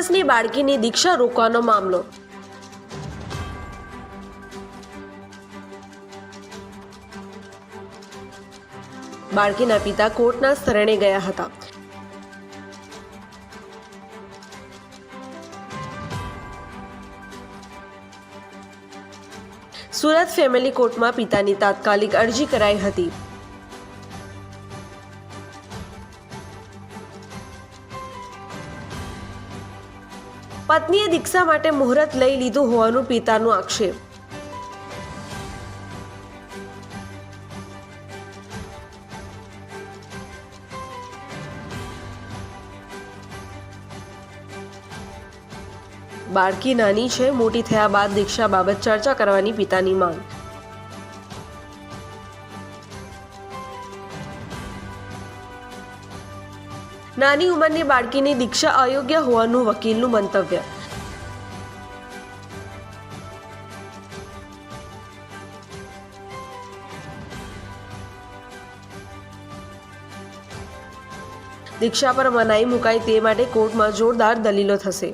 વર્ષની બાળકીની દીક્ષા રોકવાનો મામલો। બાળકીના પિતા કોર્ટના શરણે ગયા હતા। સુરત ફેમિલી કોર્ટમાં પિતાની તાત્કાલિક અરજી કરાઈ હતી। પત્નીએ દીક્ષા માટે મુહૂર્ત લઈ લીધું હોવાનું પિતાનો આક્ષેપ। બાળકી નાની છે, મોટી થયા બાદ દીક્ષા બાબત ચર્ચા કરવાની પિતાની માંગ। નાની ઉંમરની બાળકીની દીક્ષા અયોગ્ય હોવાનું વકીલનું મંતવ્ય। દીક્ષા પર મનાઈ મુકાય તે માટે કોર્ટમાં જોરદાર દલીલો થશે।